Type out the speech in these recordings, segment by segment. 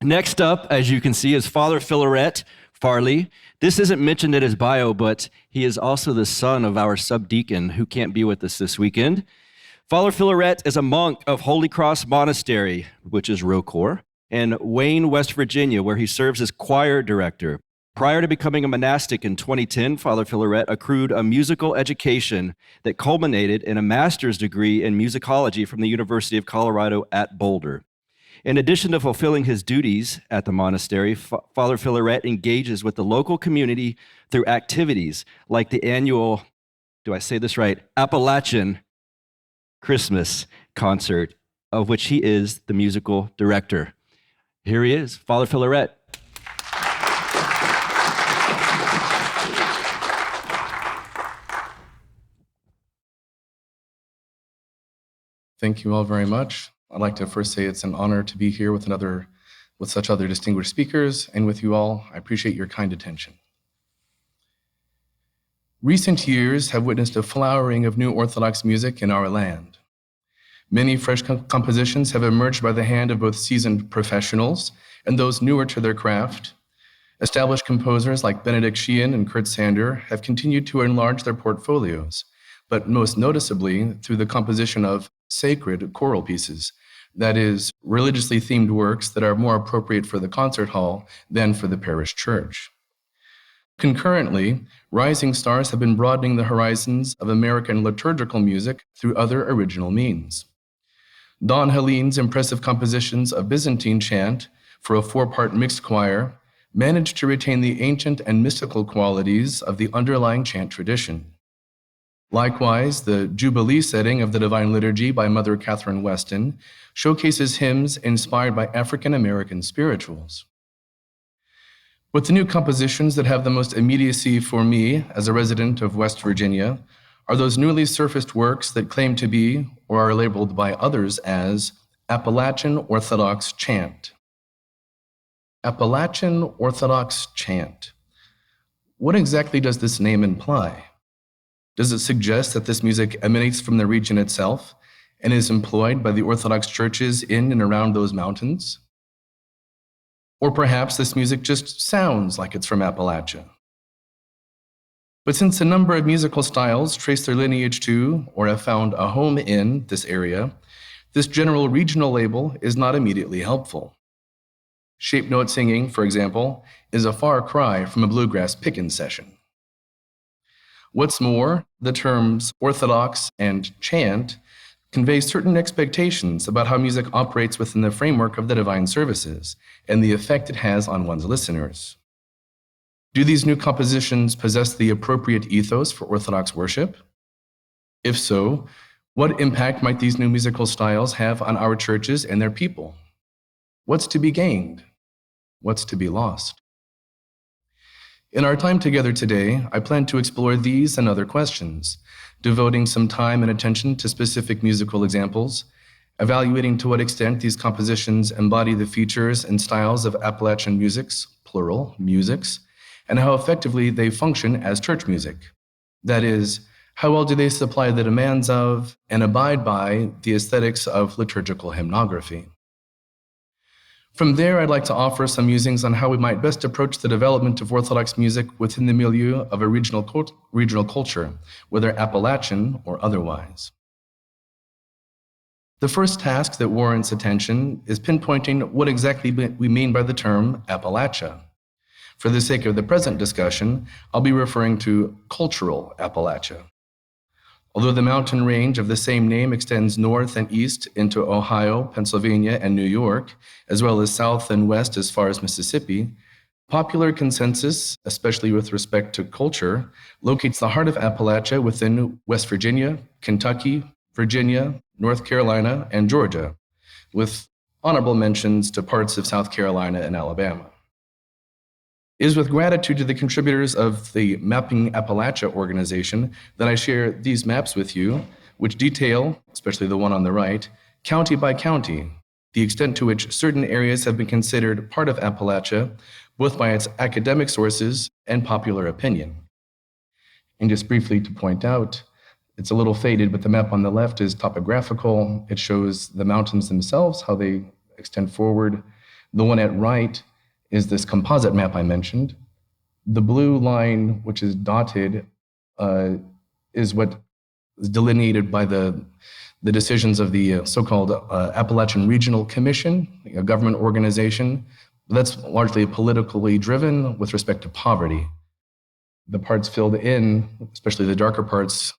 Next up, as you can see, is Father Philaret Farley. This isn't mentioned in his bio, but he is also the son of our subdeacon who can't be with us this weekend. Father Philaret is a monk of Holy Cross Monastery, which is Rocor, in Wayne, West Virginia, where he serves as choir director. Prior to becoming a monastic in 2010, Father Philaret accrued a musical education that culminated in a master's degree in musicology from the University of Colorado at Boulder. In addition to fulfilling his duties at the monastery, Father Philaret engages with the local community through activities like the annual, do I say this right, Appalachian Christmas concert, of which he is the musical director. Here he is, Father Philaret. Thank you all very much. I'd like to first say it's an honor to be here with such other distinguished speakers, and with you all. I appreciate your kind attention. Recent years have witnessed a flowering of new Orthodox music in our land. Many fresh compositions have emerged by the hand of both seasoned professionals and those newer to their craft. Established composers like Benedict Sheehan and Kurt Sander have continued to enlarge their portfolios, but most noticeably through the composition of sacred choral pieces, that is, religiously themed works that are more appropriate for the concert hall than for the parish church. Concurrently, rising stars have been broadening the horizons of American liturgical music through other original means. Don Helene's impressive compositions of Byzantine chant for a 4-part mixed choir managed to retain the ancient and mystical qualities of the underlying chant tradition. Likewise, the Jubilee setting of the Divine Liturgy by Mother Catherine Weston showcases hymns inspired by African American spirituals. But the new compositions that have the most immediacy for me as a resident of West Virginia are those newly surfaced works that claim to be, or are labeled by others as, Appalachian Orthodox chant. Appalachian Orthodox chant. What exactly does this name imply? Does it suggest that this music emanates from the region itself and is employed by the Orthodox churches in and around those mountains? Or perhaps this music just sounds like it's from Appalachia. But since a number of musical styles trace their lineage to, or have found a home in, this area, this general regional label is not immediately helpful. Shape note singing, for example, is a far cry from a bluegrass pickin' session. What's more, the terms Orthodox and chant convey certain expectations about how music operates within the framework of the divine services and the effect it has on one's listeners. Do these new compositions possess the appropriate ethos for Orthodox worship? If so, what impact might these new musical styles have on our churches and their people? What's to be gained? What's to be lost? In our time together today, I plan to explore these and other questions, devoting some time and attention to specific musical examples, evaluating to what extent these compositions embody the features and styles of Appalachian musics, plural, musics, and how effectively they function as church music. That is, how well do they supply the demands of and abide by the aesthetics of liturgical hymnography? From there, I'd like to offer some musings on how we might best approach the development of Orthodox music within the milieu of a regional culture, whether Appalachian or otherwise. The first task that warrants attention is pinpointing what exactly we mean by the term Appalachia. For the sake of the present discussion, I'll be referring to cultural Appalachia. Although the mountain range of the same name extends north and east into Ohio, Pennsylvania, and New York, as well as south and west as far as Mississippi, popular consensus, especially with respect to culture, locates the heart of Appalachia within West Virginia, Kentucky, Virginia, North Carolina, and Georgia, with honorable mentions to parts of South Carolina and Alabama. It is with gratitude to the contributors of the Mapping Appalachia organization that I share these maps with you, which detail, especially the one on the right, county by county, the extent to which certain areas have been considered part of Appalachia, both by its academic sources and popular opinion. And just briefly to point out, it's a little faded, but the map on the left is topographical. It shows the mountains themselves, how they extend forward. The one at right is this composite map I mentioned. The blue line, which is dotted, is what is delineated by the decisions of the so-called Appalachian Regional Commission, a government organization. That's largely politically driven with respect to poverty. The parts filled in, especially the darker parts,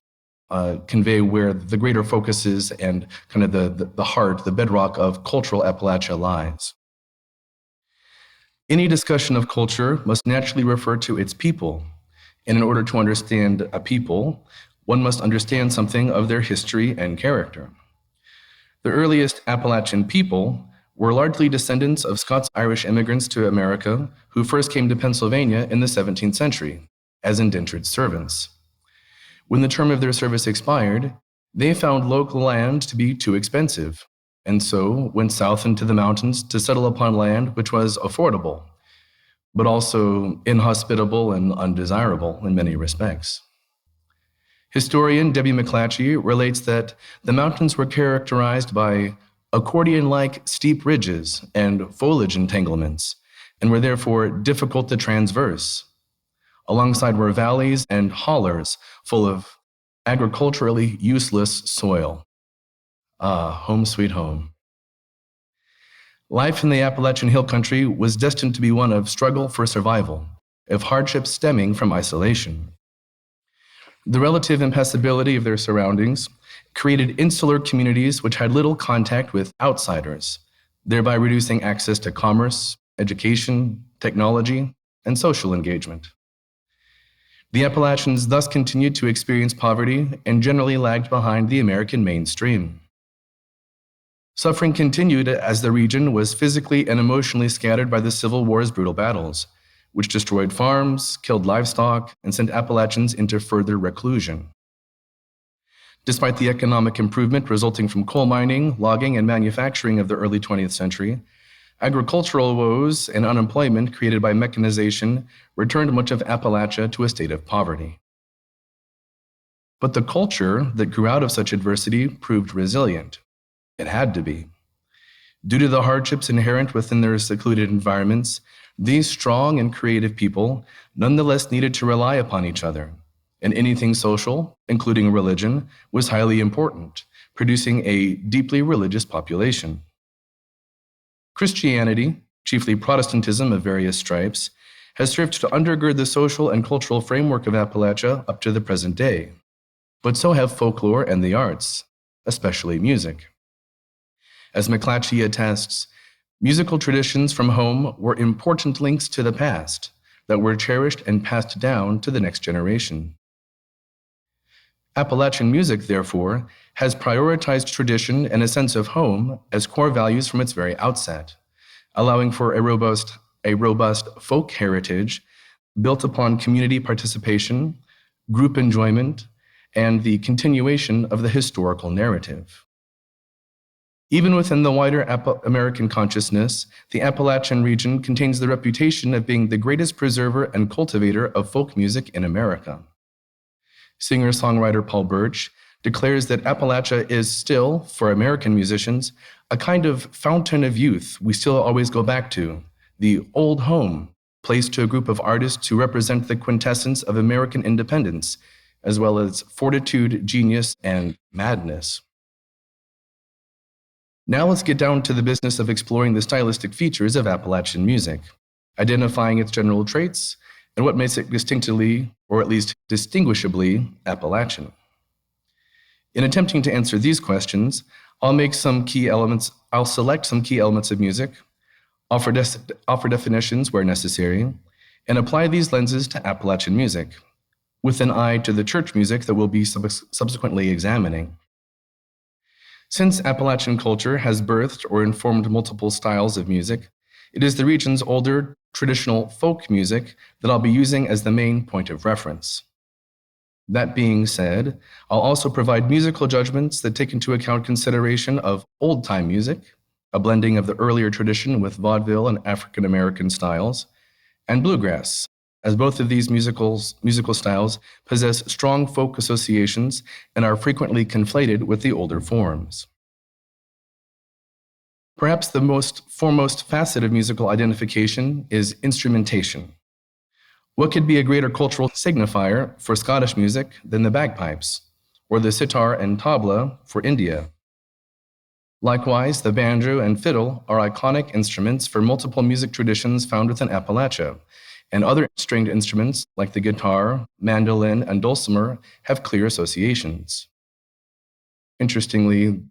convey where the greater focus is and kind of the heart, the bedrock of cultural Appalachia lies. Any discussion of culture must naturally refer to its people. And in order to understand a people, one must understand something of their history and character. The earliest Appalachian people were largely descendants of Scots-Irish immigrants to America who first came to Pennsylvania in the 17th century as indentured servants. When the term of their service expired, they found local land to be too expensive, and so went south into the mountains to settle upon land which was affordable, but also inhospitable and undesirable in many respects. Historian Debbie McClatchy relates that the mountains were characterized by accordion-like steep ridges and foliage entanglements, and were therefore difficult to transverse. Alongside were valleys and hollers full of agriculturally useless soil. Ah, home sweet home. Life in the Appalachian Hill Country was destined to be one of struggle for survival, of hardships stemming from isolation. The relative impassibility of their surroundings created insular communities which had little contact with outsiders, thereby reducing access to commerce, education, technology, and social engagement. The Appalachians thus continued to experience poverty and generally lagged behind the American mainstream. Suffering continued as the region was physically and emotionally scattered by the Civil War's brutal battles, which destroyed farms, killed livestock, and sent Appalachians into further reclusion. Despite the economic improvement resulting from coal mining, logging, and manufacturing of the early 20th century, agricultural woes and unemployment created by mechanization returned much of Appalachia to a state of poverty. But the culture that grew out of such adversity proved resilient. It had to be. Due to the hardships inherent within their secluded environments, these strong and creative people nonetheless needed to rely upon each other, and anything social, including religion, was highly important, producing a deeply religious population. Christianity, chiefly Protestantism of various stripes, has served to undergird the social and cultural framework of Appalachia up to the present day, but so have folklore and the arts, especially music. As McClatchy attests, musical traditions from home were important links to the past that were cherished and passed down to the next generation. Appalachian music, therefore, has prioritized tradition and a sense of home as core values from its very outset, allowing for a robust folk heritage built upon community participation, group enjoyment, and the continuation of the historical narrative. Even within the wider American consciousness, the Appalachian region contains the reputation of being the greatest preserver and cultivator of folk music in America. Singer-songwriter Paul Birch declares that Appalachia is still, for American musicians, a kind of fountain of youth we still always go back to, the old home, placed to a group of artists who represent the quintessence of American independence, as well as fortitude, genius, and madness. Now let's get down to the business of exploring the stylistic features of Appalachian music, identifying its general traits, and what makes it distinctively, or at least distinguishably, Appalachian. In attempting to answer these questions, I'll select some key elements of music, offer definitions where necessary, and apply these lenses to Appalachian music, with an eye to the church music that we'll be subsequently examining. Since Appalachian culture has birthed or informed multiple styles of music, it is the region's older, traditional folk music that I'll be using as the main point of reference. That being said, I'll also provide musical judgments that take into account consideration of old-time music, a blending of the earlier tradition with vaudeville and African American styles, and bluegrass, as both of these musical styles possess strong folk associations and are frequently conflated with the older forms. Perhaps the foremost facet of musical identification is instrumentation. What could be a greater cultural signifier for Scottish music than the bagpipes, or the sitar and tabla for India? Likewise, the banjo and fiddle are iconic instruments for multiple music traditions found within Appalachia, and other stringed instruments like the guitar, mandolin, and dulcimer have clear associations. Interestingly,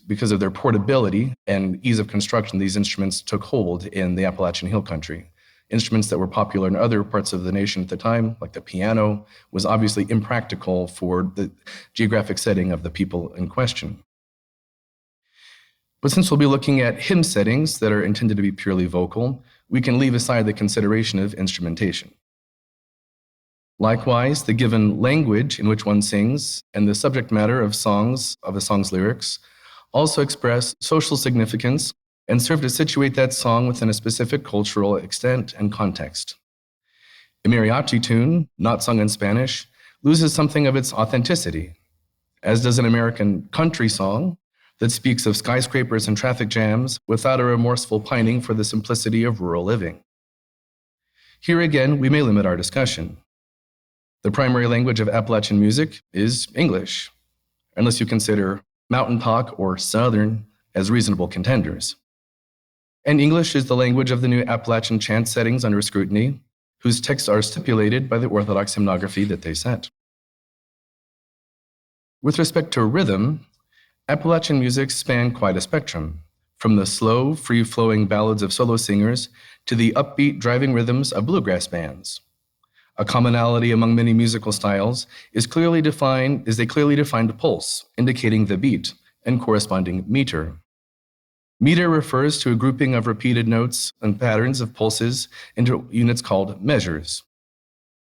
because of their portability and ease of construction, these instruments took hold in the Appalachian Hill Country. Instruments that were popular in other parts of the nation at the time, like the piano, was obviously impractical for the geographic setting of the people in question. But since we'll be looking at hymn settings that are intended to be purely vocal, we can leave aside the consideration of instrumentation. Likewise, the given language in which one sings and the subject matter of a song's lyrics also express social significance and serve to situate that song within a specific cultural extent and context. A mariachi tune, not sung in Spanish, loses something of its authenticity, as does an American country song that speaks of skyscrapers and traffic jams without a remorseful pining for the simplicity of rural living. Here again, we may limit our discussion. The primary language of Appalachian music is English, unless you consider mountain talk or Southern as reasonable contenders. And English is the language of the new Appalachian chant settings under scrutiny, whose texts are stipulated by the Orthodox hymnography that they set. With respect to rhythm, Appalachian music span quite a spectrum, from the slow, free-flowing ballads of solo singers to the upbeat, driving rhythms of bluegrass bands. A commonality among many musical styles is a clearly defined pulse, indicating the beat, and corresponding meter. Meter refers to a grouping of repeated notes and patterns of pulses into units called measures.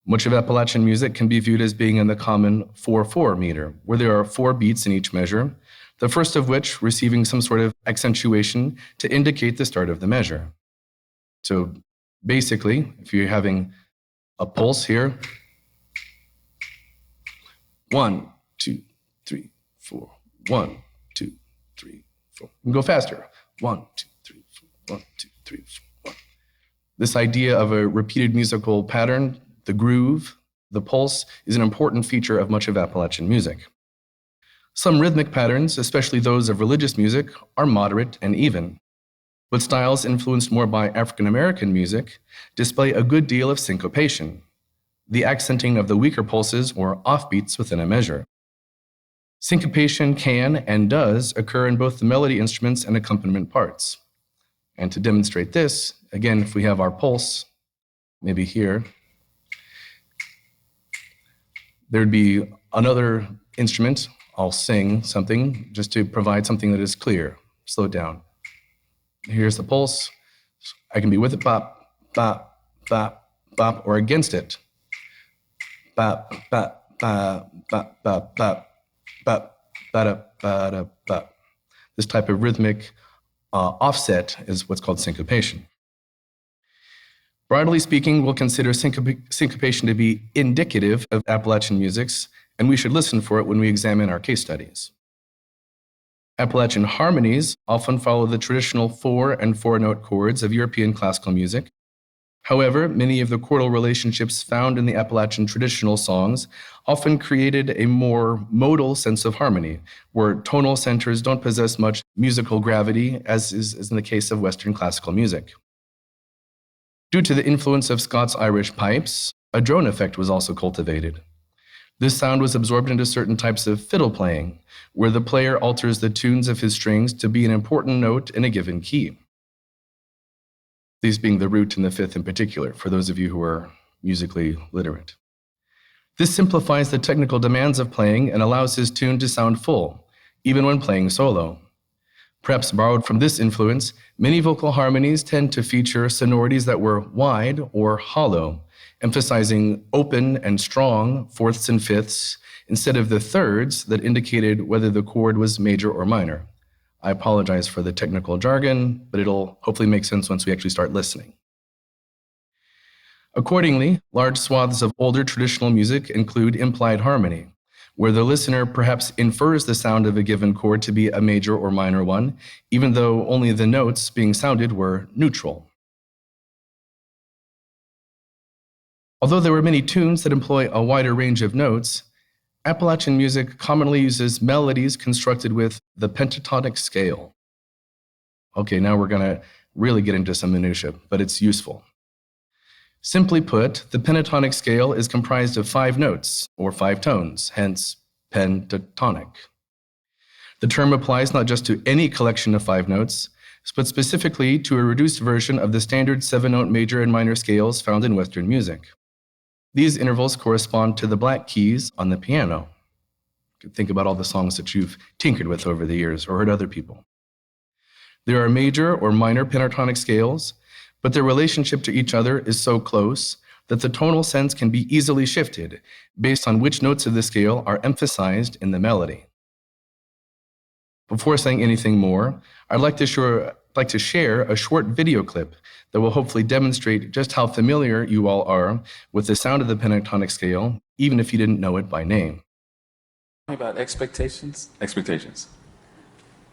Much of Appalachian music can be viewed as being in the common 4/4 meter, where there are 4 beats in each measure, the first of which receiving some sort of accentuation to indicate the start of the measure. So basically, if you're having a pulse here, 1, 2, 3, 4, 1, 2, 3, 4. You can go faster. 1, 2, 3, 4, 1, 2, 3, 4, 1. This idea of a repeated musical pattern, the groove, the pulse, is an important feature of much of Appalachian music. Some rhythmic patterns, especially those of religious music, are moderate and even. But styles influenced more by African American music display a good deal of syncopation, the accenting of the weaker pulses or offbeats within a measure. Syncopation can and does occur in both the melody instruments and accompaniment parts. And to demonstrate this, again, if we have our pulse, maybe here, there'd be another instrument. I'll sing something just to provide something that is clear. Slow it down. Here's the pulse. I can be with it, bop, bop, bop, bop, or against it. Bop, bop, bop, bop, bop, bop, bop, bop, bop, bop. This type of rhythmic offset is what's called syncopation. Broadly speaking, we'll consider syncopation to be indicative of Appalachian musics, and we should listen for it when we examine our case studies. Appalachian harmonies often follow the traditional 4 and 4-note chords of European classical music. However, many of the chordal relationships found in the Appalachian traditional songs often created a more modal sense of harmony, where tonal centers don't possess much musical gravity, as is in the case of Western classical music. Due to the influence of Scots-Irish pipes, a drone effect was also cultivated. This sound was absorbed into certain types of fiddle playing, where the player alters the tunes of his strings to be an important note in a given key. These being the root and the fifth in particular, for those of you who are musically literate. This simplifies the technical demands of playing and allows his tune to sound full, even when playing solo. Perhaps borrowed from this influence, many vocal harmonies tend to feature sonorities that were wide or hollow, emphasizing open and strong fourths and fifths instead of the thirds that indicated whether the chord was major or minor. I apologize for the technical jargon, but it'll hopefully make sense once we actually start listening. Accordingly, large swaths of older traditional music include implied harmony, where the listener perhaps infers the sound of a given chord to be a major or minor one, even though only the notes being sounded were neutral. Although there were many tunes that employ a wider range of notes, Appalachian music commonly uses melodies constructed with the pentatonic scale. Okay, now we're going to really get into some minutiae, but it's useful. Simply put, the pentatonic scale is comprised of 5 notes, or 5 tones, hence pentatonic. The term applies not just to any collection of 5 notes, but specifically to a reduced version of the standard 7-note major and minor scales found in Western music. These intervals correspond to the black keys on the piano. You can think about all the songs that you've tinkered with over the years or heard other people. There are major or minor pentatonic scales, but their relationship to each other is so close that the tonal sense can be easily shifted based on which notes of the scale are emphasized in the melody. Before saying anything more, I'd like to share a short video clip that will hopefully demonstrate just how familiar you all are with the sound of the pentatonic scale, even if you didn't know it by name. About expectations? Expectations.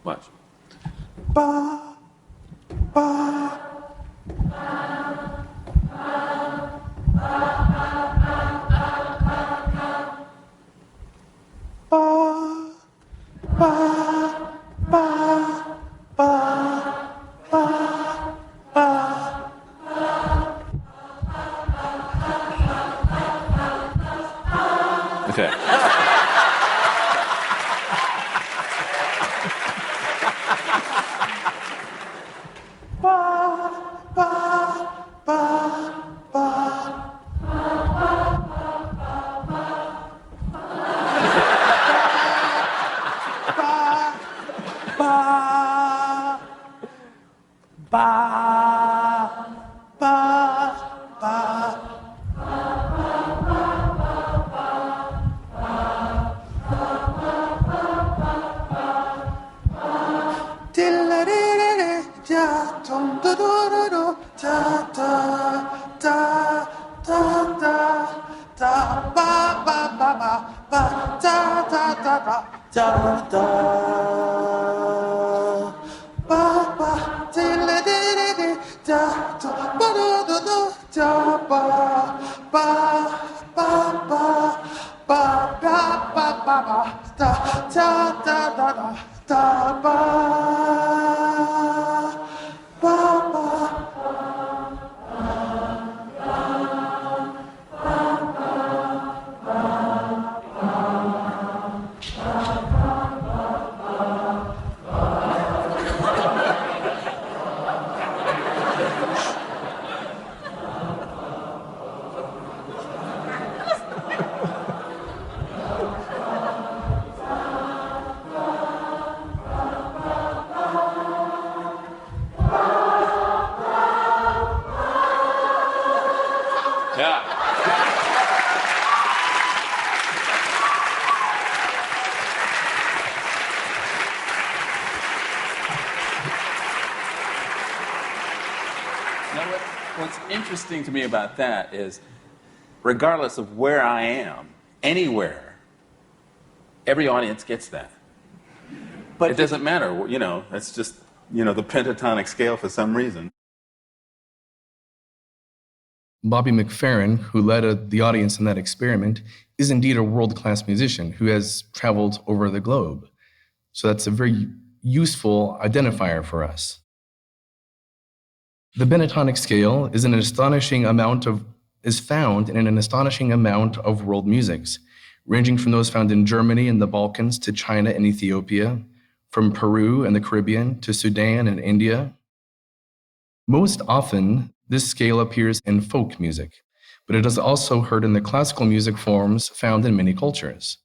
Watch. Ba, ba. Okay. What's interesting to me about that is, regardless of where I am, anywhere, every audience gets that. But it doesn't matter, it's just, the pentatonic scale for some reason. Bobby McFerrin, who led the audience in that experiment, is indeed a world-class musician who has traveled over the globe. So that's a very useful identifier for us. The pentatonic scale is found in an astonishing amount of world musics, ranging from those found in Germany and the Balkans to China and Ethiopia, from Peru and the Caribbean to Sudan and India. Most often, this scale appears in folk music, but it is also heard in the classical music forms found in many cultures,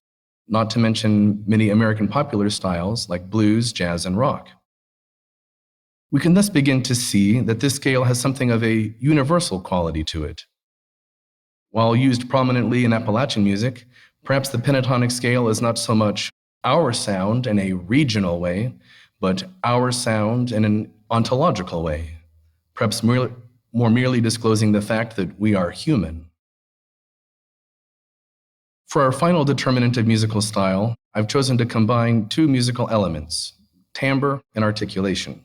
not to mention many American popular styles like blues, jazz, and rock. We can thus begin to see that this scale has something of a universal quality to it. While used prominently in Appalachian music, perhaps the pentatonic scale is not so much our sound in a regional way, but our sound in an ontological way, perhaps more merely disclosing the fact that we are human. For our final determinant of musical style, I've chosen to combine two musical elements, timbre and articulation.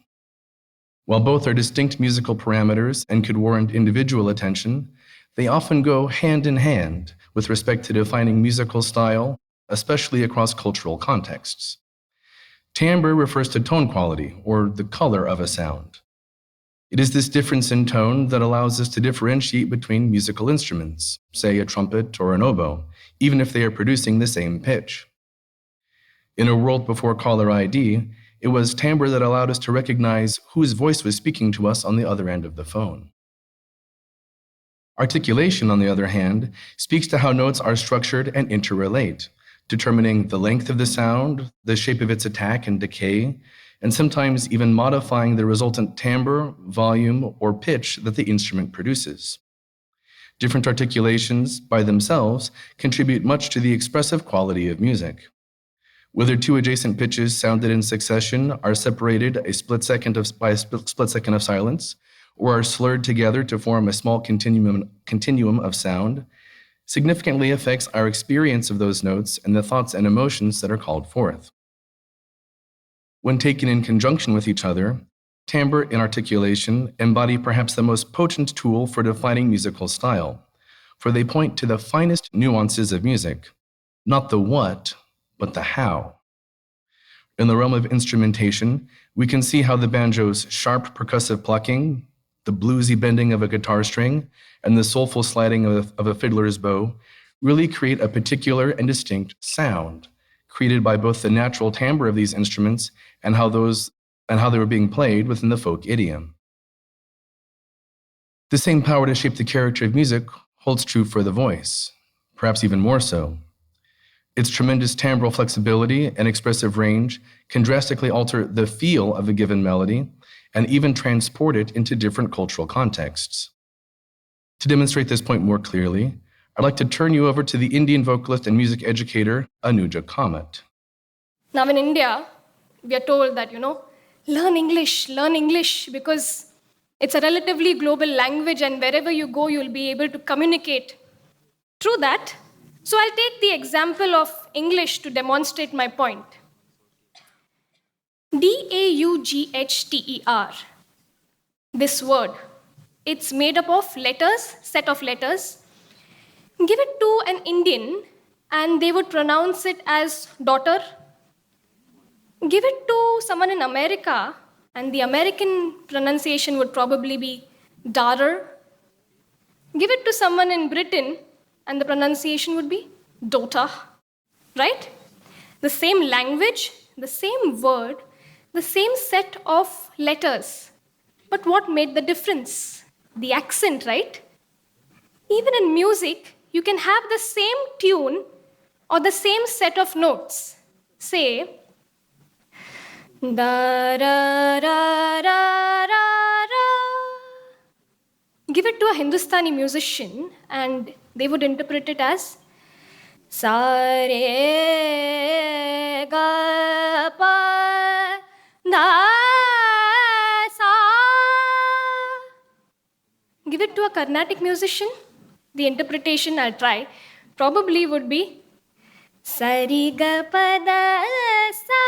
While both are distinct musical parameters and could warrant individual attention, they often go hand in hand with respect to defining musical style, especially across cultural contexts. Timbre refers to tone quality, or the color of a sound. It is this difference in tone that allows us to differentiate between musical instruments, say a trumpet or an oboe, even if they are producing the same pitch. In a world before caller ID, it was timbre that allowed us to recognize whose voice was speaking to us on the other end of the phone. Articulation, on the other hand, speaks to how notes are structured and interrelate, determining the length of the sound, the shape of its attack and decay, and sometimes even modifying the resultant timbre, volume, or pitch that the instrument produces. Different articulations, by themselves, contribute much to the expressive quality of music. Whether two adjacent pitches sounded in succession are separated by a split second of silence, or are slurred together to form a small continuum of sound, significantly affects our experience of those notes and the thoughts and emotions that are called forth. When taken in conjunction with each other, timbre and articulation embody perhaps the most potent tool for defining musical style, for they point to the finest nuances of music, not the what, but the how. In the realm of instrumentation, we can see how the banjo's sharp percussive plucking, the bluesy bending of a guitar string, and the soulful sliding of a fiddler's bow really create a particular and distinct sound, created by both the natural timbre of these instruments and how they were being played within the folk idiom. The same power to shape the character of music holds true for the voice, perhaps even more so. Its tremendous timbral flexibility and expressive range can drastically alter the feel of a given melody and even transport it into different cultural contexts. To demonstrate this point more clearly, I'd like to turn you over to the Indian vocalist and music educator, Anuja Kamat. Now in India, we are told that, learn English, because it's a relatively global language and wherever you go, you'll be able to communicate. True that. So I'll take the example of English to demonstrate my point. DAUGHTER. This word, it's made up of set of letters. Give it to an Indian and they would pronounce it as daughter. Give it to someone in America and the American pronunciation would probably be daughter. Give it to someone in Britain and the pronunciation would be daughter, right? The same language, the same word, the same set of letters. But what made the difference? The accent, right? Even in music, you can have the same tune or the same set of notes. Say, da ra ra ra ra ra. Give it to a Hindustani musician and they would interpret it as sa re ga pa da sa. Give it to a Carnatic musician, the interpretation I'll try probably would be sa ri ga pa da sa.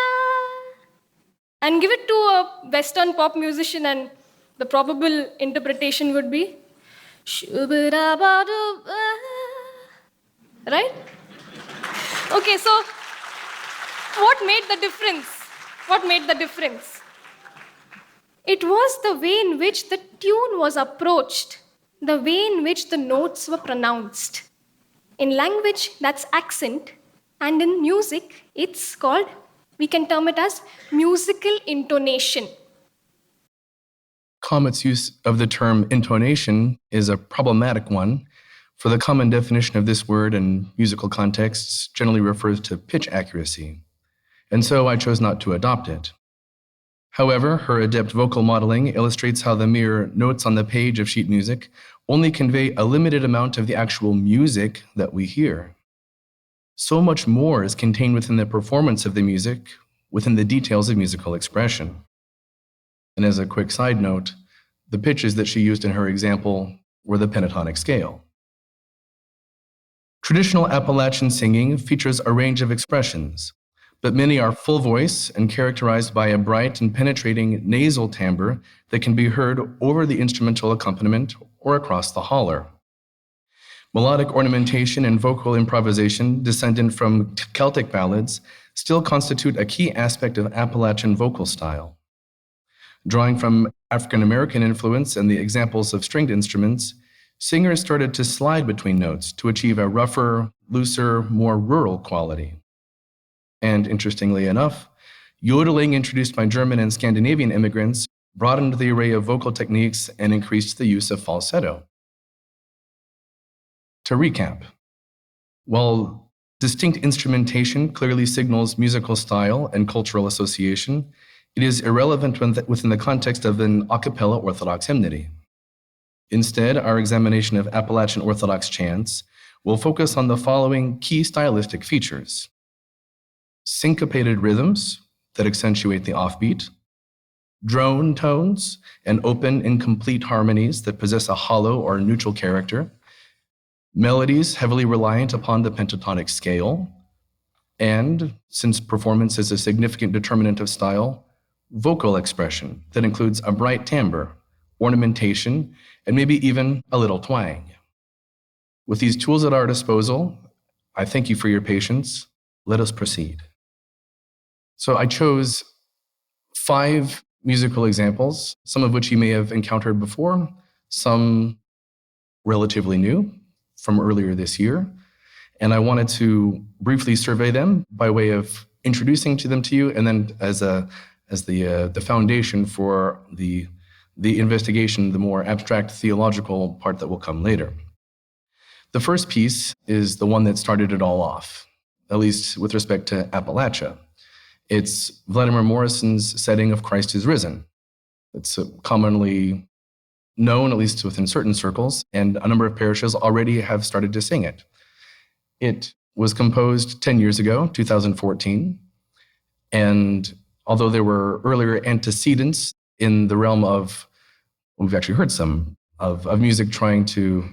And give it to a Western pop musician and the probable interpretation would be right? Okay, so what made the difference? What made the difference? It was the way in which the tune was approached, the way in which the notes were pronounced. In language, that's accent, and in music, it's called, we can term it as musical intonation. Kamat's use of the term intonation is a problematic one, for the common definition of this word in musical contexts generally refers to pitch accuracy, and so I chose not to adopt it. However, her adept vocal modeling illustrates how the mere notes on the page of sheet music only convey a limited amount of the actual music that we hear. So much more is contained within the performance of the music, within the details of musical expression. And as a quick side note, the pitches that she used in her example were the pentatonic scale. Traditional Appalachian singing features a range of expressions, but many are full voice and characterized by a bright and penetrating nasal timbre that can be heard over the instrumental accompaniment or across the holler. Melodic ornamentation and vocal improvisation, descendant from Celtic ballads, still constitute a key aspect of Appalachian vocal style. Drawing from African American influence and the examples of stringed instruments, singers started to slide between notes to achieve a rougher, looser, more rural quality. And interestingly enough, yodeling introduced by German and Scandinavian immigrants broadened the array of vocal techniques and increased the use of falsetto. To recap, while distinct instrumentation clearly signals musical style and cultural association, it is irrelevant within the context of an a cappella Orthodox hymnody. Instead, our examination of Appalachian Orthodox chants will focus on the following key stylistic features: syncopated rhythms that accentuate the offbeat, drone tones and open, incomplete harmonies that possess a hollow or neutral character, melodies heavily reliant upon the pentatonic scale, and, since performance is a significant determinant of style, vocal expression that includes a bright timbre, ornamentation, and maybe even a little twang. With these tools at our disposal, I thank you for your patience. Let us proceed. So I chose 5 musical examples, some of which you may have encountered before, some relatively new from earlier this year. And I wanted to briefly survey them by way of introducing them to you, and then as the foundation for the investigation, the more abstract theological part that will come later. The first piece is the one that started it all off, at least with respect to Appalachia. It's Vladimir Morrison's setting of Christ is Risen. It's commonly known, at least within certain circles, and a number of parishes already have started to sing it. It was composed 10 years ago, 2014, and although there were earlier antecedents in the realm of, we've actually heard some, of music trying to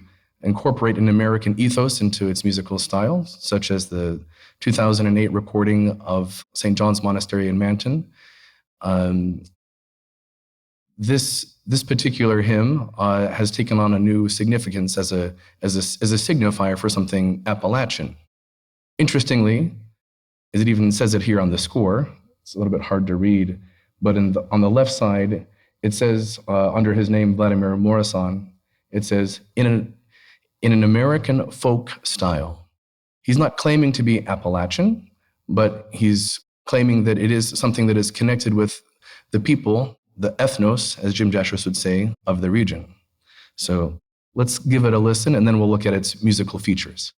incorporate an American ethos into its musical style, such as the 2008 recording of St. John's Monastery in Manton. This particular hymn has taken on a new significance as a signifier for something Appalachian. Interestingly, as it even says it here on the score, it's a little bit hard to read, but on the left side, it says under his name, Vladimir Morrison, it says, in an American folk style. He's not claiming to be Appalachian, but he's claiming that it is something that is connected with the people, the ethnos, as Jim Jashus would say, of the region. So let's give it a listen, and then we'll look at its musical features.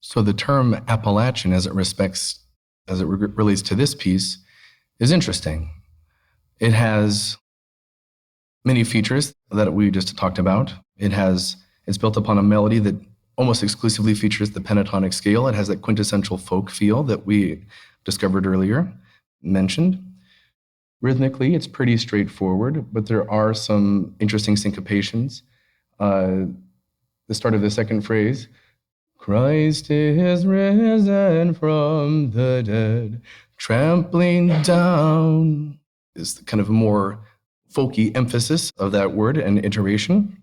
So the term Appalachian, as it relates to this piece, is interesting. It has many features that we just talked about. It's built upon a melody that almost exclusively features the pentatonic scale. It has that quintessential folk feel that we discovered earlier, mentioned. Rhythmically, it's pretty straightforward, but there are some interesting syncopations. The start of the second phrase, Christ is risen from the dead, trampling down is kind of a more folky emphasis of that word and iteration.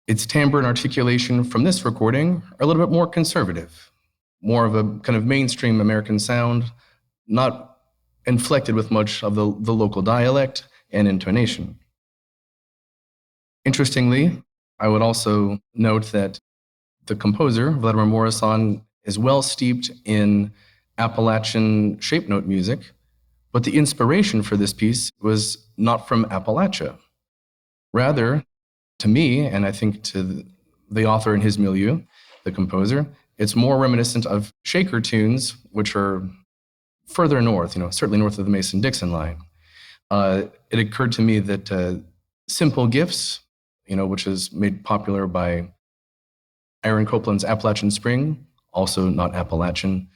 Its timbre and articulation from this recording are a little bit more conservative, more of a kind of mainstream American sound, not inflected with much of the local dialect and intonation. Interestingly, I would also note that the composer, Vladimir Morrison, is well steeped in Appalachian shape note music, but the inspiration for this piece was not from Appalachia. Rather, to me, and I think to the author and his milieu, the composer, it's more reminiscent of Shaker tunes, which are further north, certainly north of the Mason-Dixon line. It occurred to me that Simple Gifts, which is made popular by Aaron Copland's Appalachian Spring, also not Appalachian,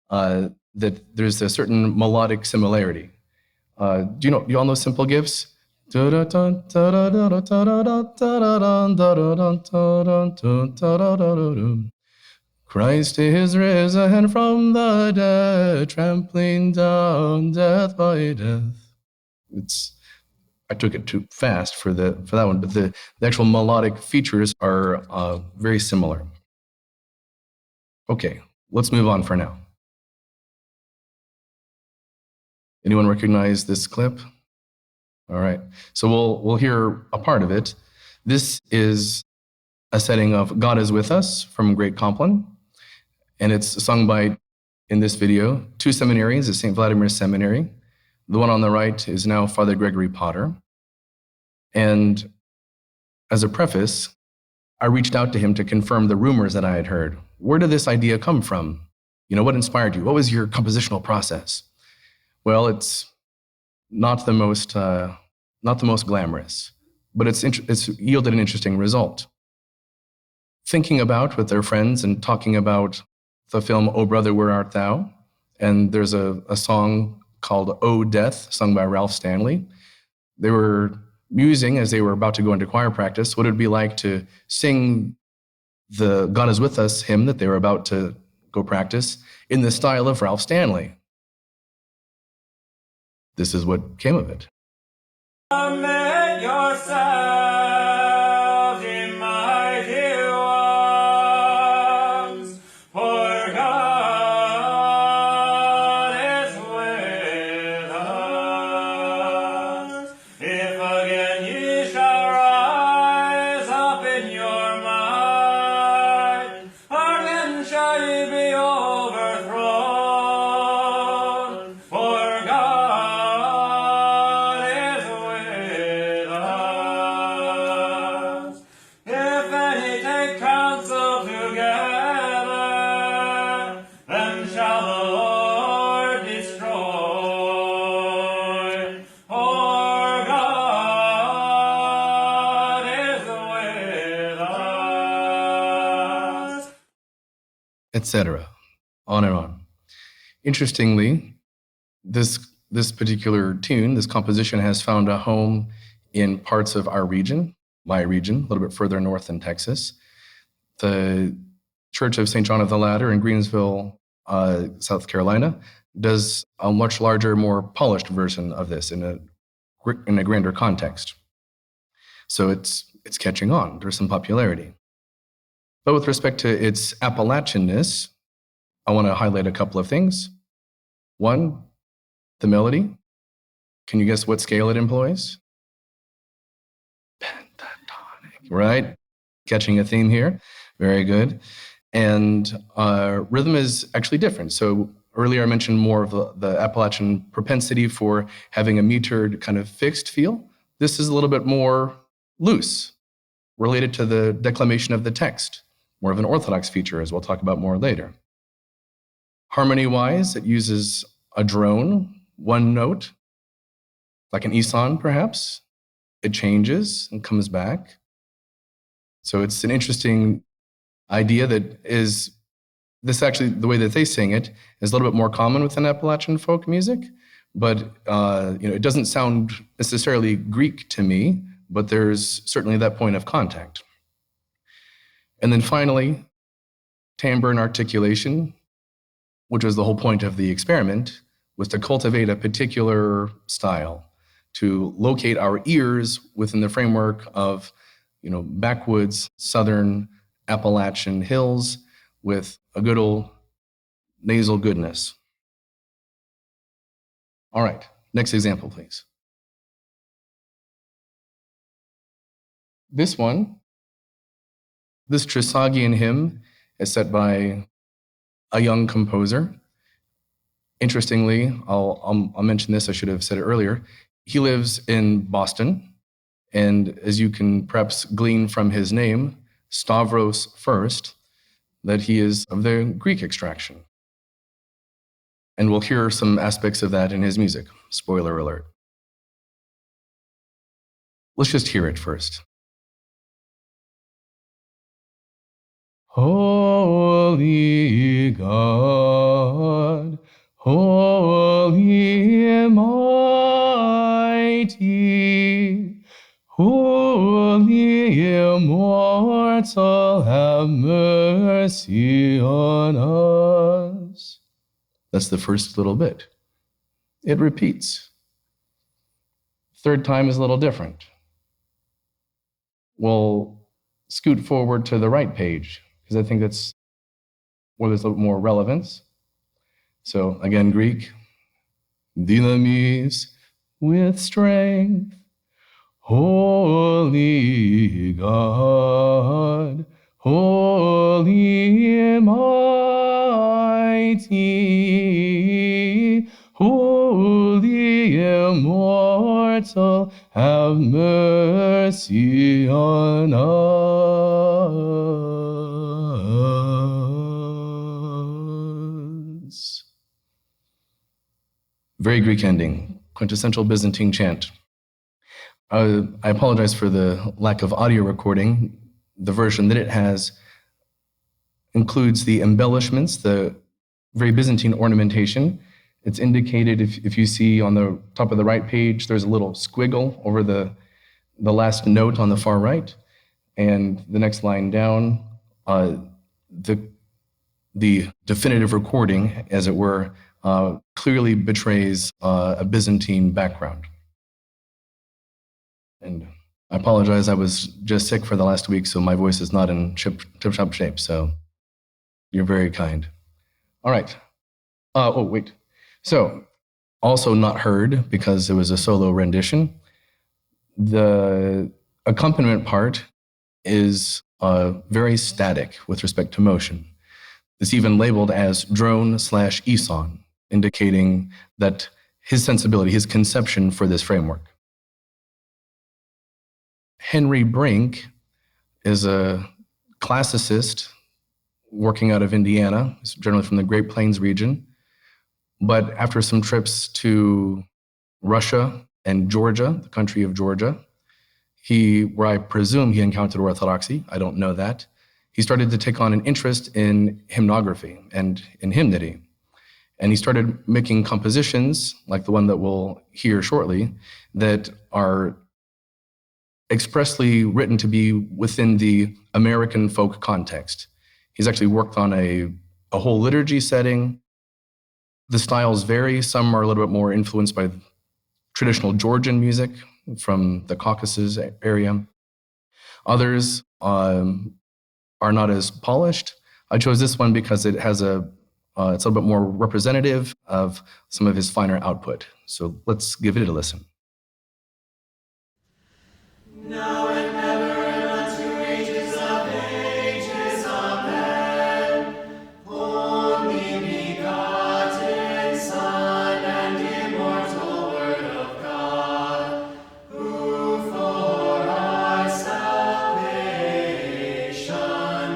that there's a certain melodic similarity. Do you all know Simple Gifts? Christ is risen from the dead, trampling down death by death. I took it too fast for that one, but the actual melodic features are very similar. Okay, let's move on for now. Anyone recognize this clip? All right, so we'll hear a part of it. This is a setting of God is With Us from Great Compline, and it's sung by, in this video, two seminaries at St. Vladimir's Seminary. The one on the right is now Father Gregory Potter. And as a preface, I reached out to him to confirm the rumors that I had heard. Where did this idea come from? What inspired you? What was your compositional process? Well, it's not the most glamorous, but it's yielded an interesting result. Thinking about with their friends and talking about the film "Oh Brother, Where Art Thou?" and there's a song called "Oh Death," sung by Ralph Stanley. They were musing as they were about to go into choir practice what it would be like to sing the God is With Us hymn that they were about to go practice in the style of Ralph Stanley. This is what came of it. Commit yourselves, ye mighty ones, for God is with us. If again ye shall rise up in your might, again shall ye be overthrown, for God is with us. If any take counsel together, then shall the Lord destroy. For God is with us. Etc. On and on. Interestingly, this particular tune, this composition, has found a home in parts of our region, my region, a little bit further north in Texas. The Church of St. John of the Ladder in Greensville, South Carolina, does a much larger, more polished version of this in a grander context. So it's catching on. There's some popularity. But with respect to its Appalachianness, I want to highlight a couple of things. One, the melody. Can you guess what scale it employs? Pentatonic, right? Catching a theme here. Very good. And rhythm is actually different. So earlier I mentioned more of the Appalachian propensity for having a metered kind of fixed feel. This is a little bit more loose, related to the declamation of the text, more of an Orthodox feature, as we'll talk about more later. Harmony-wise, it uses a drone, one note, like an eson perhaps. It changes and comes back. So it's an interesting idea that is, this actually, the way that they sing it is a little bit more common within Appalachian folk music, but it doesn't sound necessarily Greek to me, but there's certainly that point of contact. And then finally, Timbre and articulation, which was the whole point of the experiment, was to cultivate a particular style, to locate our ears within the framework of, backwoods, southern Appalachian hills with a good old nasal goodness. All right, next example, please. This Trisagian hymn is set by a young composer. Interestingly, I'll mention this, I should have said it earlier. He lives in Boston, and as you can perhaps glean from his name, Stavros first, that he is of the Greek extraction. And we'll hear some aspects of that in his music. Spoiler alert. Let's just hear it first. Holy God, holy mighty, holy immortal, have mercy on us. That's the first little bit. It repeats. Third time is a little different. We'll scoot forward to the right page, because I think that's where there's a little more relevance. So again, Greek. Dynamis, with strength. Holy God, holy mighty, holy immortal, have mercy on us. Very Greek ending, quintessential Byzantine chant. I apologize for the lack of audio recording. The version that it has includes the embellishments, the very Byzantine ornamentation. It's indicated, if you see on the top of the right page, there's a little squiggle over the last note on the far right. And the next line down, the definitive recording, as it were, clearly betrays a Byzantine background. And I apologize, I was just sick for the last week, so my voice is not in tip-top shape, so you're very kind. All right. Wait. So, also not heard, because it was a solo rendition, the accompaniment part is very static with respect to motion. It's even labeled as drone/eson, indicating that his sensibility, his conception for this framework. Henry Brink is a classicist working out of Indiana, generally from the Great Plains region. But after some trips to Russia and Georgia, the country of Georgia, where I presume he encountered Orthodoxy, I don't know that, he started to take on an interest in hymnography and in hymnody. And he started making compositions, like the one that we'll hear shortly, that are expressly written to be within the American folk context. He's actually worked on a whole liturgy setting. The styles vary. Some are a little bit more influenced by traditional Georgian music from the Caucasus area. Others are not as polished. I chose this one because it has it's a little bit more representative of some of his finer output. So let's give it a listen. Now and ever and unto ages of ages, amen. Only begotten Son and immortal Word of God, who for our salvation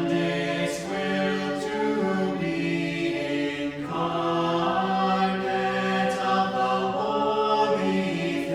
didst will to be incarnate of the Holy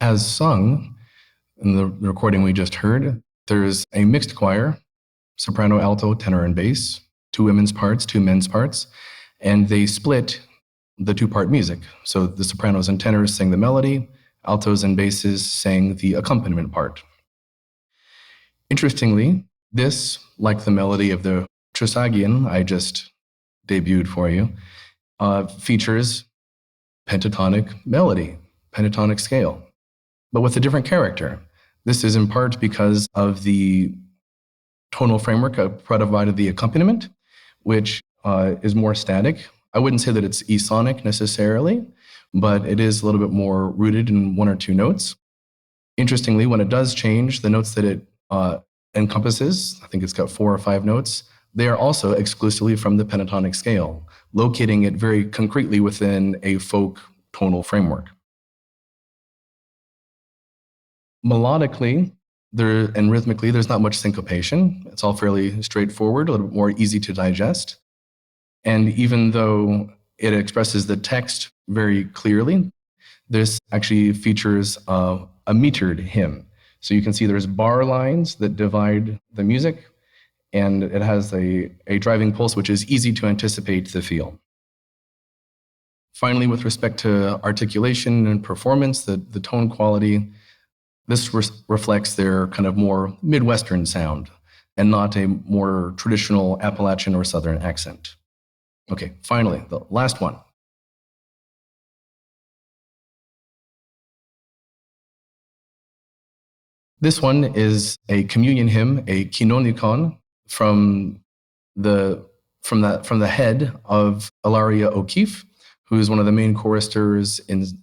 As sung in the recording we just heard, there's a mixed choir, soprano, alto, tenor, and bass, 2 women's parts, 2 men's parts, and they split the 2-part music. So the sopranos and tenors sang the melody, altos and basses sang the accompaniment part. Interestingly, this, like the melody of the Trisagion I just debuted for you, features pentatonic melody, pentatonic scale, but with a different character. This is in part because of the tonal framework provided the accompaniment, which is more static. I wouldn't say that it's esonic necessarily, but it is a little bit more rooted in 1 or 2 notes. Interestingly, when it does change, the notes that it encompasses, I think it's got 4 or 5 notes, they are also exclusively from the pentatonic scale, locating it very concretely within a folk tonal framework. Melodically and rhythmically, there's not much syncopation. It's all fairly straightforward, a little bit more easy to digest. And even though it expresses the text very clearly, this actually features a metered hymn. So you can see there's bar lines that divide the music, and it has a driving pulse, which is easy to anticipate the feel. Finally, with respect to articulation and performance, the tone quality, this reflects their kind of more Midwestern sound and not a more traditional Appalachian or Southern accent. Okay, finally, the last one. This one is a communion hymn, a kinonikon, from the head of Ilaria O'Keefe, who is one of the main choristers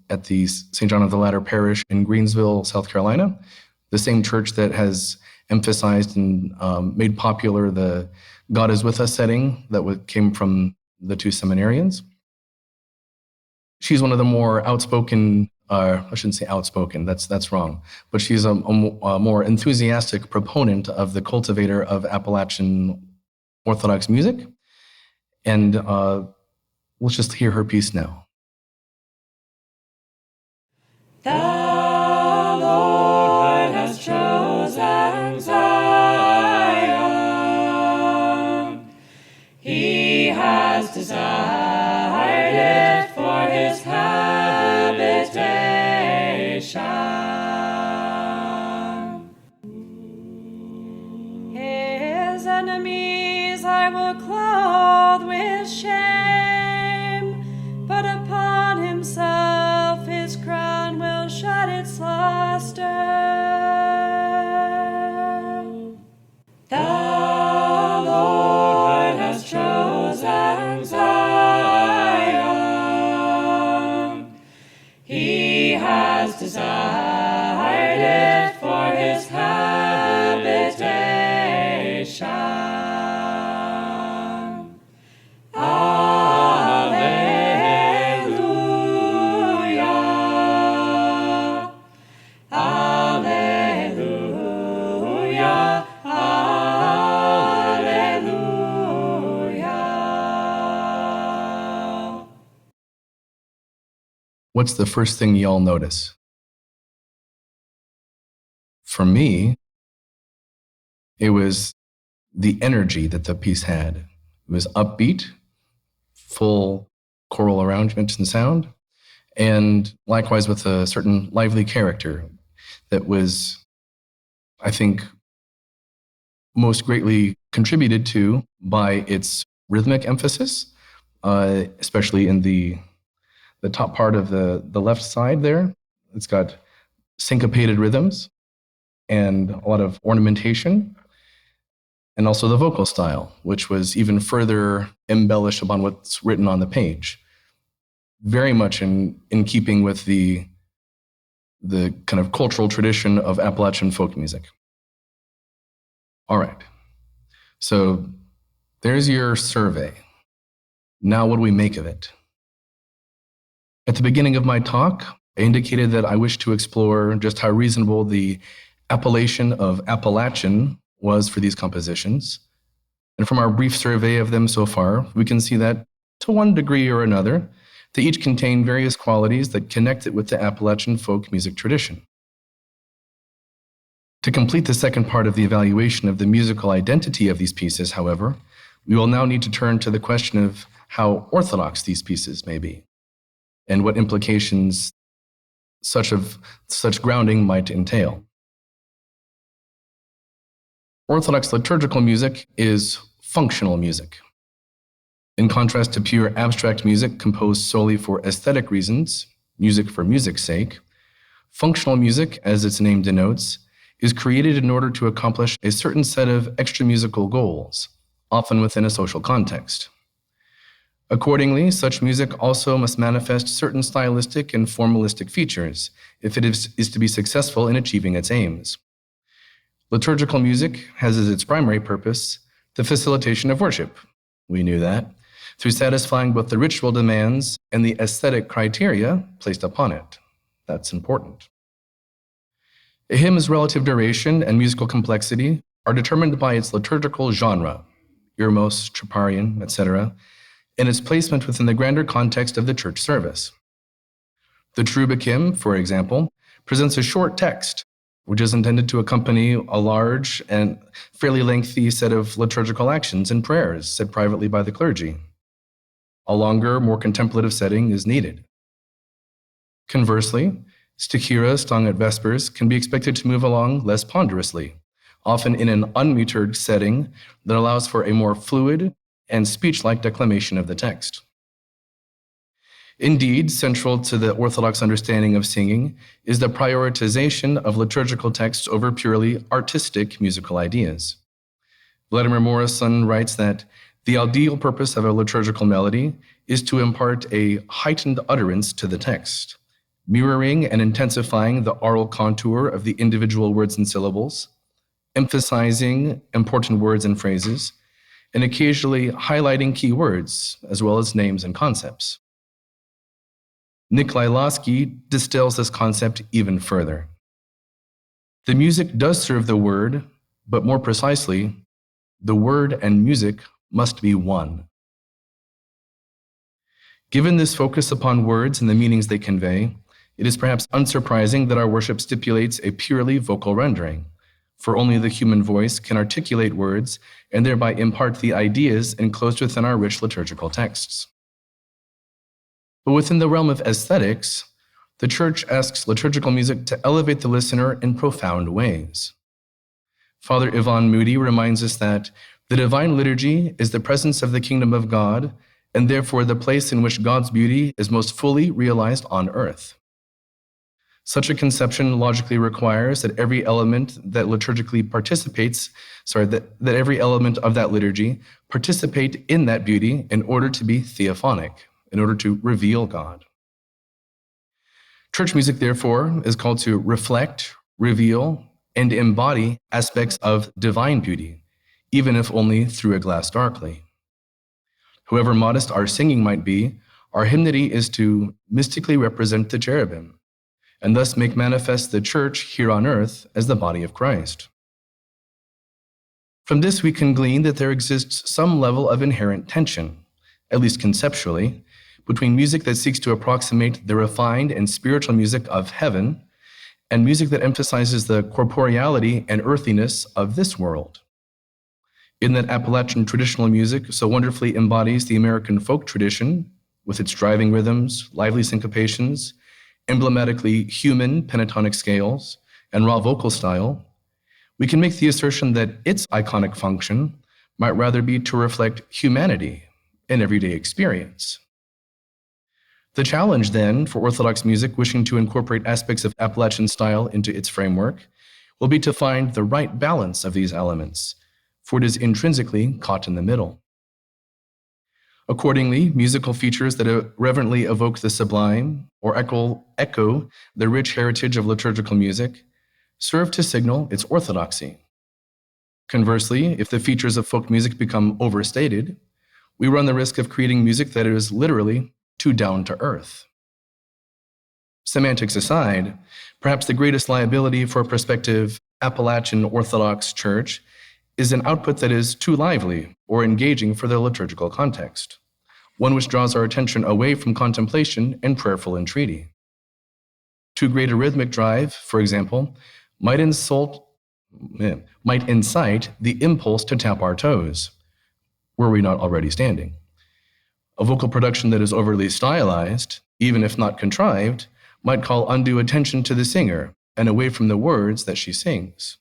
at the St. John of the Ladder Parish in Greensville, South Carolina, the same church that has emphasized and made popular the God is with us setting that came from the 2 seminarians. She's one of the more outspoken, I shouldn't say outspoken, that's wrong, but she's a more enthusiastic proponent of the cultivator of Appalachian Orthodox music. And let's just hear her piece now. The Lord has chosen Zion. He has desired it for his habitation. His enemies I will clothe with shame, but upon himself his crown will shed its luster. The Lord has chosen Zion. He has desired it for his habitation. What's the first thing y'all notice? For me, it was the energy that the piece had. It was upbeat, full choral arrangement and sound, and likewise with a certain lively character that was, I think, most greatly contributed to by its rhythmic emphasis, especially in the top part of the left side there. It's got syncopated rhythms and a lot of ornamentation, and also the vocal style, which was even further embellished upon what's written on the page. Very much in keeping with the kind of cultural tradition of Appalachian folk music. All right, so there's your survey. Now what do we make of it? At the beginning of my talk, I indicated that I wish to explore just how reasonable the appellation of Appalachian was for these compositions. And from our brief survey of them so far, we can see that to one degree or another, they each contain various qualities that connect it with the Appalachian folk music tradition. To complete the second part of the evaluation of the musical identity of these pieces, however, we will now need to turn to the question of how orthodox these pieces may be, and what implications such grounding might entail. Orthodox liturgical music is functional music. In contrast to pure abstract music composed solely for aesthetic reasons, music for music's sake, functional music, as its name denotes, is created in order to accomplish a certain set of extra-musical goals, often within a social context. Accordingly, such music also must manifest certain stylistic and formalistic features if it is to be successful in achieving its aims. Liturgical music has as its primary purpose the facilitation of worship. We knew that, through satisfying both the ritual demands and the aesthetic criteria placed upon it. That's important. A hymn's relative duration and musical complexity are determined by its liturgical genre, Irmos, Troparion, etc., and its placement within the grander context of the church service. The Cherubic hymn, for example, presents a short text, which is intended to accompany a large and fairly lengthy set of liturgical actions and prayers said privately by the clergy. A longer, more contemplative setting is needed. Conversely, Stichira, sung at Vespers, can be expected to move along less ponderously, often in an unmetered setting that allows for a more fluid and speech-like declamation of the text. Indeed, central to the Orthodox understanding of singing is the prioritization of liturgical texts over purely artistic musical ideas. Vladimir Morrison writes that the ideal purpose of a liturgical melody is to impart a heightened utterance to the text, mirroring and intensifying the oral contour of the individual words and syllables, emphasizing important words and phrases, and occasionally highlighting key words, as well as names and concepts. Nikolai Lasky distills this concept even further. The music does serve the word, but more precisely, the word and music must be one. Given this focus upon words and the meanings they convey, it is perhaps unsurprising that our worship stipulates a purely vocal rendering, for only the human voice can articulate words and thereby impart the ideas enclosed within our rich liturgical texts. But within the realm of aesthetics, the Church asks liturgical music to elevate the listener in profound ways. Father Yvonne Moody reminds us that the divine liturgy is the presence of the kingdom of God, and therefore the place in which God's beauty is most fully realized on earth. Such a conception logically requires that every element that that every element of that liturgy participate in that beauty in order to be theophonic, in order to reveal God. Church music, therefore, is called to reflect, reveal, and embody aspects of divine beauty, even if only through a glass darkly. However modest our singing might be, our hymnody is to mystically represent the cherubim, and thus make manifest the church here on earth as the body of Christ. From this, we can glean that there exists some level of inherent tension, at least conceptually, between music that seeks to approximate the refined and spiritual music of heaven and music that emphasizes the corporeality and earthiness of this world. In that Appalachian traditional music so wonderfully embodies the American folk tradition with its driving rhythms, lively syncopations, emblematically human pentatonic scales, and raw vocal style, we can make the assertion that its iconic function might rather be to reflect humanity in everyday experience. The challenge, then, for Orthodox music wishing to incorporate aspects of Appalachian style into its framework will be to find the right balance of these elements, for it is intrinsically caught in the middle. Accordingly, musical features that reverently evoke the sublime or echo the rich heritage of liturgical music serve to signal its orthodoxy. Conversely, if the features of folk music become overstated, we run the risk of creating music that is literally too down to earth. Semantics aside, perhaps the greatest liability for a prospective Appalachian Orthodox church is an output that is too lively or engaging for the liturgical context, one which draws our attention away from contemplation and prayerful entreaty. Too great a rhythmic drive, for example, might insult might incite the impulse to tap our toes, were we not already standing. A vocal production that is overly stylized, even if not contrived, might call undue attention to the singer and away from the words that she sings.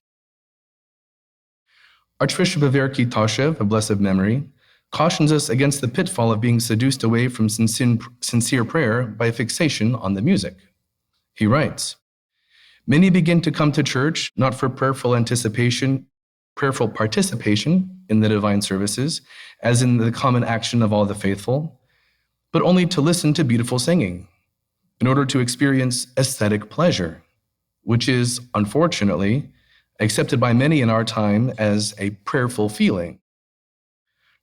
Archbishop of Verki Tashev, of blessed memory, cautions us against the pitfall of being seduced away from sincere prayer by fixation on the music. He writes, "Many begin to come to church not for prayerful participation in the divine services, as in the common action of all the faithful, but only to listen to beautiful singing, in order to experience aesthetic pleasure, which is, unfortunately, accepted by many in our time as a prayerful feeling.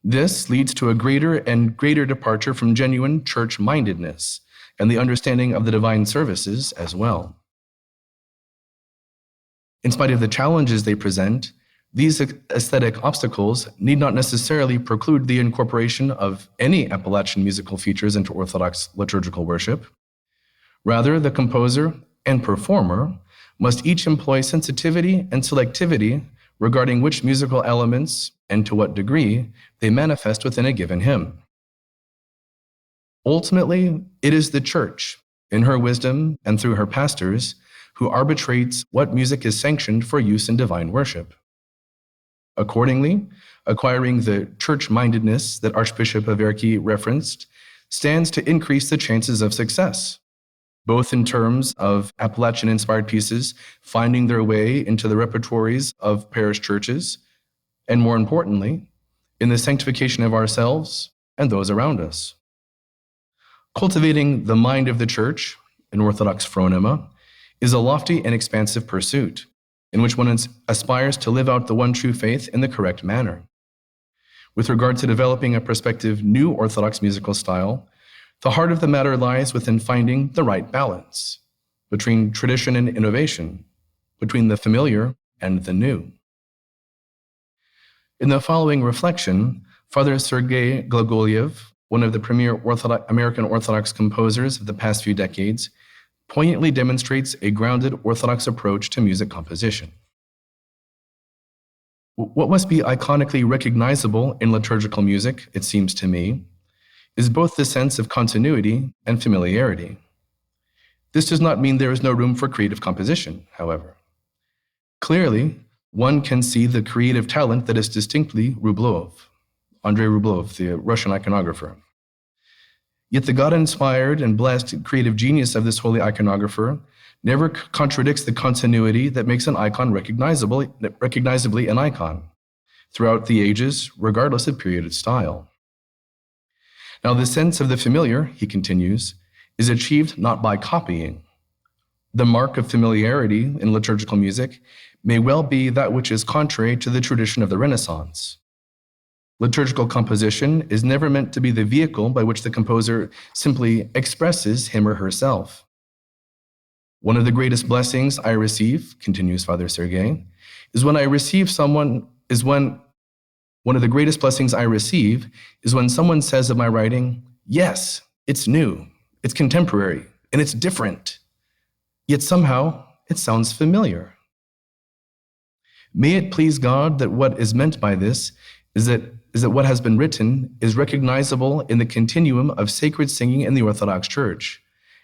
This leads to a greater and greater departure from genuine church-mindedness and the understanding of the divine services as well." In spite of the challenges they present, these aesthetic obstacles need not necessarily preclude the incorporation of any Appalachian musical features into Orthodox liturgical worship. Rather, the composer and performer must each employ sensitivity and selectivity regarding which musical elements and to what degree they manifest within a given hymn. Ultimately, it is the Church, in her wisdom and through her pastors, who arbitrates what music is sanctioned for use in divine worship. Accordingly, acquiring the church-mindedness that Archbishop of Verki referenced stands to increase the chances of success, both in terms of Appalachian-inspired pieces finding their way into the repertories of parish churches, and more importantly, in the sanctification of ourselves and those around us. Cultivating the mind of the Church, in Orthodox phronema, is a lofty and expansive pursuit, in which one aspires to live out the one true faith in the correct manner. With regard to developing a prospective new Orthodox musical style, the heart of the matter lies within finding the right balance between tradition and innovation, between the familiar and the new. In the following reflection, Father Sergei Glagoliev, one of the premier American Orthodox composers of the past few decades, poignantly demonstrates a grounded Orthodox approach to music composition. What must be iconically recognizable in liturgical music, it seems to me, is both the sense of continuity and familiarity. This does not mean there is no room for creative composition, however. Clearly, one can see the creative talent that is distinctly Andrei Rublev, the Russian iconographer. Yet the God-inspired and blessed creative genius of this holy iconographer never contradicts the continuity that makes an icon recognizably an icon throughout the ages, regardless of period and style. Now, the sense of the familiar, he continues, is achieved not by copying. The mark of familiarity in liturgical music may well be that which is contrary to the tradition of the Renaissance. Liturgical composition is never meant to be the vehicle by which the composer simply expresses him or herself. One of the greatest blessings I receive, continues Father Sergei, one of the greatest blessings I receive is when someone says of my writing, yes, it's new, it's contemporary, and it's different, yet somehow it sounds familiar. May it please God that what is meant by this is that what has been written is recognizable in the continuum of sacred singing in the Orthodox Church,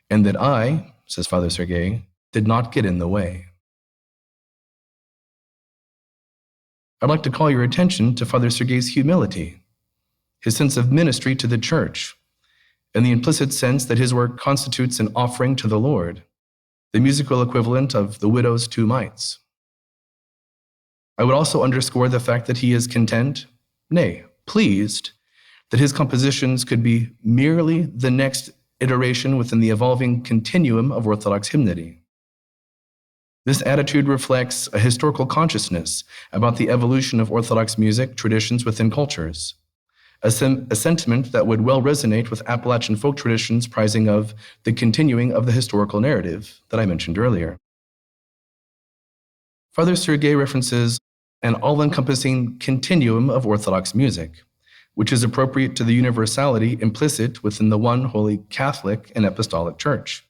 and that I, says Father Sergei, did not get in the way. I'd like to call your attention to Father Sergei's humility, his sense of ministry to the Church, and the implicit sense that his work constitutes an offering to the Lord, the musical equivalent of the widow's 2 mites. I would also underscore the fact that he is content, nay, pleased, that his compositions could be merely the next iteration within the evolving continuum of Orthodox hymnody. This attitude reflects a historical consciousness about the evolution of Orthodox music traditions within cultures, a sentiment that would well resonate with Appalachian folk traditions prizing of the continuing of the historical narrative that I mentioned earlier. Father Sergei references an all-encompassing continuum of Orthodox music, which is appropriate to the universality implicit within the one holy Catholic and Apostolic Church.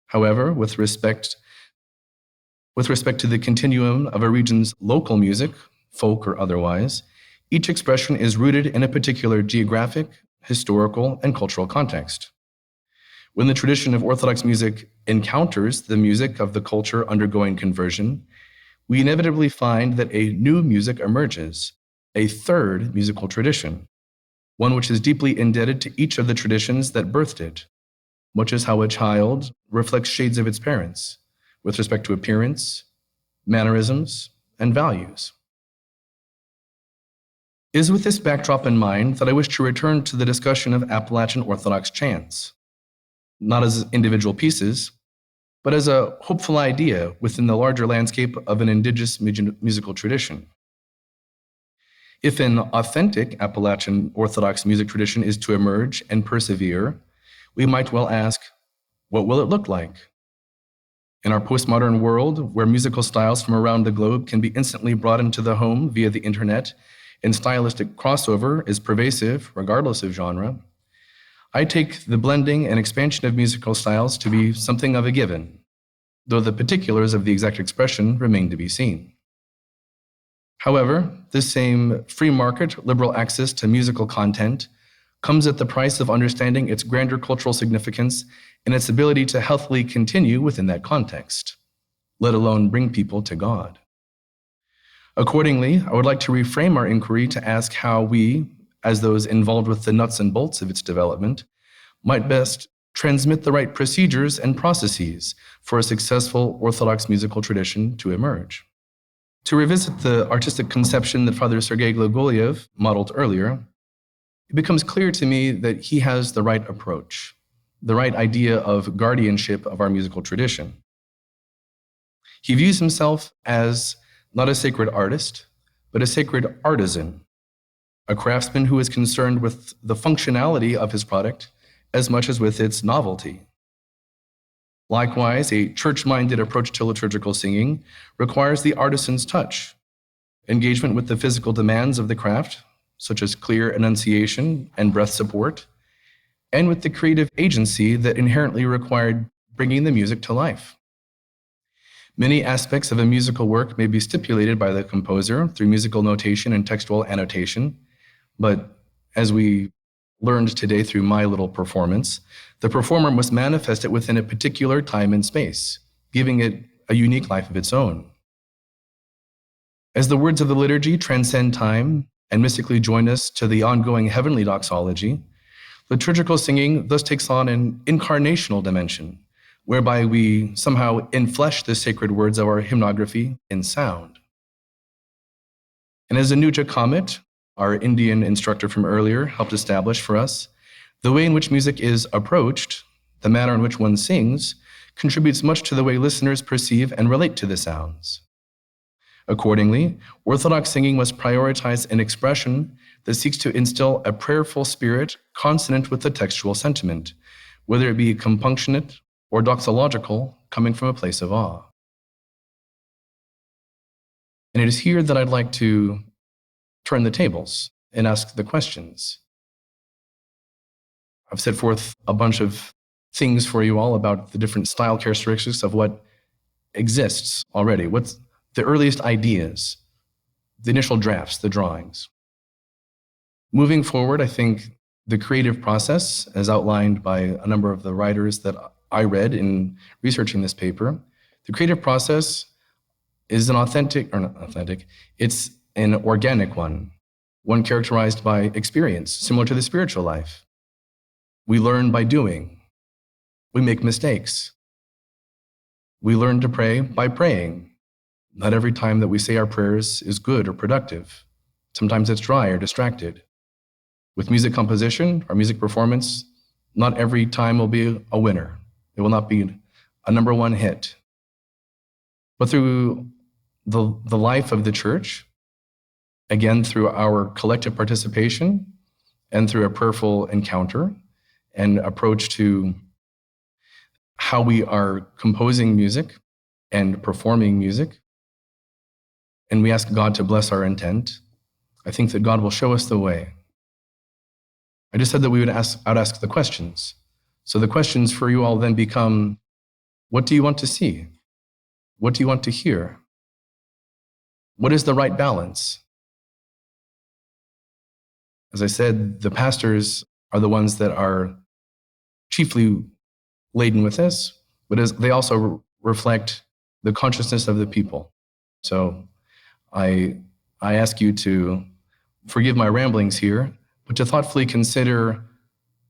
However, with respect With respect to the continuum of a region's local music, folk or otherwise, each expression is rooted in a particular geographic, historical, and cultural context. When the tradition of Orthodox music encounters the music of the culture undergoing conversion, we inevitably find that a new music emerges, a third musical tradition, one which is deeply indebted to each of the traditions that birthed it, much as how a child reflects shades of its parents with respect to appearance, mannerisms, and values. It is with this backdrop in mind that I wish to return to the discussion of Appalachian Orthodox chants, not as individual pieces, but as a hopeful idea within the larger landscape of an indigenous musical tradition. If an authentic Appalachian Orthodox music tradition is to emerge and persevere, we might well ask, what will it look like? In our postmodern world, where musical styles from around the globe can be instantly brought into the home via the internet, and stylistic crossover is pervasive regardless of genre, I take the blending and expansion of musical styles to be something of a given, though the particulars of the exact expression remain to be seen. However, this same free market, liberal access to musical content comes at the price of understanding its grander cultural significance and its ability to healthily continue within that context, let alone bring people to God. Accordingly, I would like to reframe our inquiry to ask how we, as those involved with the nuts and bolts of its development, might best transmit the right procedures and processes for a successful Orthodox musical tradition to emerge. To revisit the artistic conception that Father Sergei Glagoliev modeled earlier, it becomes clear to me that he has the right approach, the right idea of guardianship of our musical tradition. He views himself as not a sacred artist, but a sacred artisan, a craftsman who is concerned with the functionality of his product as much as with its novelty. Likewise, a church-minded approach to liturgical singing requires the artisan's touch, engagement with the physical demands of the craft, such as clear enunciation and breath support, and with the creative agency that inherently required bringing the music to life. Many aspects of a musical work may be stipulated by the composer through musical notation and textual annotation, but as we learned today through my little performance, the performer must manifest it within a particular time and space, giving it a unique life of its own. As the words of the liturgy transcend time and mystically join us to the ongoing heavenly doxology, liturgical singing thus takes on an incarnational dimension, whereby we somehow enflesh the sacred words of our hymnography in sound. And as Anuja Kamat, our Indian instructor from earlier, helped establish for us, the way in which music is approached, the manner in which one sings, contributes much to the way listeners perceive and relate to the sounds. Accordingly, Orthodox singing must prioritize an expression that seeks to instill a prayerful spirit consonant with the textual sentiment, whether it be compunctionate or doxological, coming from a place of awe. And it is here that I'd like to turn the tables and ask the questions. I've set forth a bunch of things for you all about the different style characteristics of what exists already. What's the earliest ideas, the initial drafts, the drawings. Moving forward, I think the creative process, as outlined by a number of the writers that I read in researching this paper, the creative process is it's an organic one characterized by experience, similar to the spiritual life. We learn by doing. We make mistakes. We learn to pray by praying. Not every time that we say our prayers is good or productive. Sometimes it's dry or distracted. With music composition or music performance, not every time will be a winner. It will not be a number one hit. But through the life of the church, again, through our collective participation and through a prayerful encounter and approach to how we are composing music and performing music, and we ask God to bless our intent, I think that God will show us the way. I just said that we would ask the questions. So the questions for you all then become, what do you want to see? What do you want to hear? What is the right balance? As I said, the pastors are the ones that are chiefly laden with this, but they also reflect the consciousness of the people. So I ask you to forgive my ramblings here, but to thoughtfully consider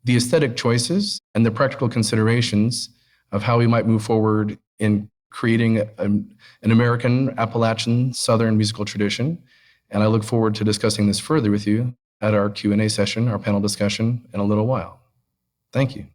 the aesthetic choices and the practical considerations of how we might move forward in creating an American, Appalachian, Southern musical tradition. And I look forward to discussing this further with you at our Q&A session, our panel discussion, in a little while. Thank you.